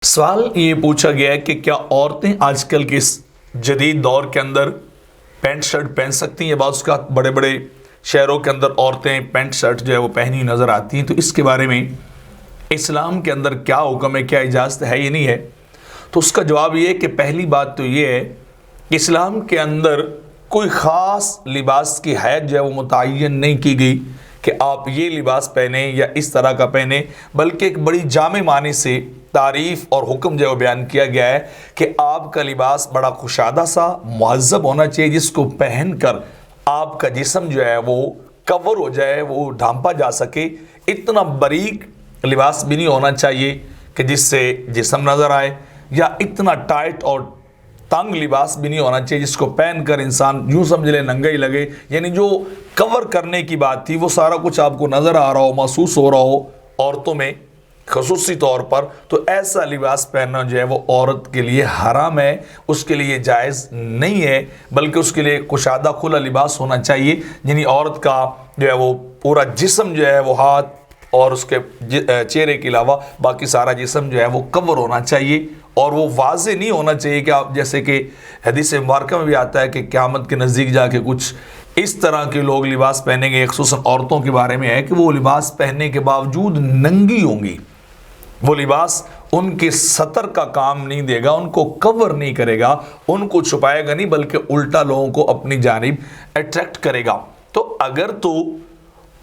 سوال یہ پوچھا گیا ہے کہ کیا عورتیں آج کل کے اس جدید دور کے اندر پینٹ شرٹ پہن سکتی ہیں؟ بعض اوقات بڑے بڑے شہروں کے اندر عورتیں پینٹ شرٹ جو ہے وہ پہنی نظر آتی ہیں، تو اس کے بارے میں اسلام کے اندر کیا حکم ہے، کیا اجازت ہے یا نہیں ہے؟ تو اس کا جواب یہ ہے کہ پہلی بات تو یہ ہے کہ اسلام کے اندر کوئی خاص لباس کی حد جو ہے وہ متعین نہیں کی گئی کہ آپ یہ لباس پہنیں یا اس طرح کا پہنیں، بلکہ ایک بڑی جامع معنی سے تعریف اور حکم جو ہے وہ بیان کیا گیا ہے کہ آپ کا لباس بڑا کشادہ سا مہذب ہونا چاہیے، جس کو پہن کر آپ کا جسم جو ہے وہ کور ہو جائے، وہ ڈھانپا جا سکے۔ اتنا باریک لباس بھی نہیں ہونا چاہیے کہ جس سے جسم نظر آئے، یا اتنا ٹائٹ اور تنگ لباس بھی نہیں ہونا چاہیے جس کو پہن کر انسان یوں سمجھ لے ننگا ہی لگے، یعنی جو کور کرنے کی بات تھی وہ سارا کچھ آپ کو نظر آ رہا ہو، محسوس ہو رہا ہو عورتوں میں خصوصی طور پر۔ تو ایسا لباس پہننا جو ہے وہ عورت کے لیے حرام ہے، اس کے لیے جائز نہیں ہے، بلکہ اس کے لیے کشادہ کھلا لباس ہونا چاہیے، یعنی عورت کا جو ہے وہ پورا جسم جو ہے وہ ہاتھ اور اس کے چہرے کے علاوہ باقی سارا جسم جو ہے وہ کور ہونا چاہیے، اور وہ واضح نہیں ہونا چاہیے کہ آپ، جیسے کہ حدیث مبارکہ میں بھی آتا ہے کہ قیامت کے نزدیک جا کے کچھ اس طرح کے لوگ لباس پہنیں گے، خصوصاً عورتوں کے بارے میں ہے کہ وہ لباس پہننے کے باوجود ننگی ہوں گی۔ وہ لباس ان کے ستر کا کام نہیں دے گا، ان کو کور نہیں کرے گا، ان کو چھپائے گا نہیں، بلکہ الٹا لوگوں کو اپنی جانب اٹریکٹ کرے گا۔ تو اگر تو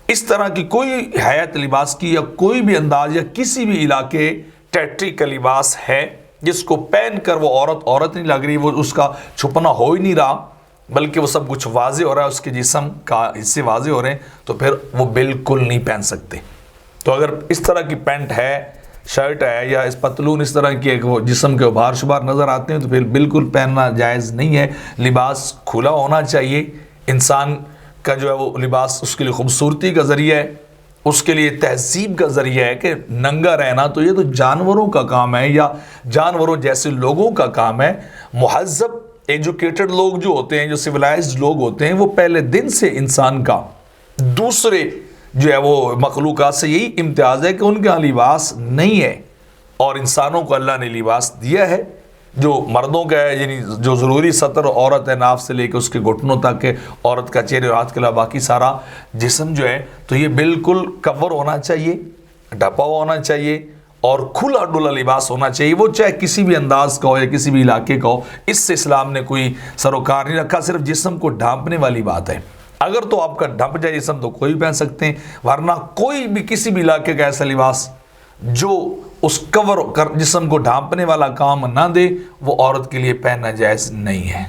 اس طرح کی کوئی حیات لباس کی یا کوئی بھی انداز یا کسی بھی علاقے ٹیٹری کا لباس ہے جس کو پہن کر وہ عورت نہیں لگ رہی، وہ اس کا چھپنا ہو ہی نہیں رہا، بلکہ وہ سب کچھ واضح ہو رہا ہے، اس کے جسم کا حصے واضح ہو رہے ہیں، تو پھر وہ بالکل نہیں پہن سکتے۔ تو اگر اس طرح کی پینٹ ہے، شرٹ ہے، یا اس پتلون اس طرح کی وہ جسم کے ابھار شبار نظر آتے ہیں، تو پھر بالکل پہننا جائز نہیں ہے۔ لباس کھلا ہونا چاہیے۔ انسان کا جو ہے وہ لباس اس کے لیے خوبصورتی کا ذریعہ ہے، اس کے لیے تہذیب کا ذریعہ ہے، کہ ننگا رہنا تو یہ تو جانوروں کا کام ہے، یا جانوروں جیسے لوگوں کا کام ہے۔ مہذب ایجوکیٹڈ لوگ جو ہوتے ہیں، جو سویلائزڈ لوگ ہوتے ہیں، وہ پہلے دن سے انسان کا دوسرے جو ہے وہ مخلوقات سے یہی امتیاز ہے کہ ان کے یہاں لباس نہیں ہے، اور انسانوں کو اللہ نے لباس دیا ہے جو مردوں کا ہے، یعنی جو ضروری سطر عورت ہے ناف سے لے کے اس کے گھٹنوں تک کے عورت کا چہرے اور ہاتھ کے علاوہ باقی سارا جسم جو ہے تو یہ بالکل کور ہونا چاہیے، ڈھپا ہوا ہونا چاہیے، اور کھلا ڈلا لباس ہونا چاہیے، وہ چاہے کسی بھی انداز کا ہو یا کسی بھی علاقے کا ہو۔ اس سے اسلام نے کوئی سروکار نہیں رکھا، صرف جسم کو ڈھانپنے والی بات ہے۔ اگر تو آپ کا ڈھپ جائے جسم تو کوئی پہن سکتے ہیں، ورنہ کوئی بھی کسی بھی علاقے کا ایسا لباس جو اس کور کر جسم کو ڈھانپنے والا کام نہ دے، وہ عورت کے لیے پہننا جائز نہیں ہے۔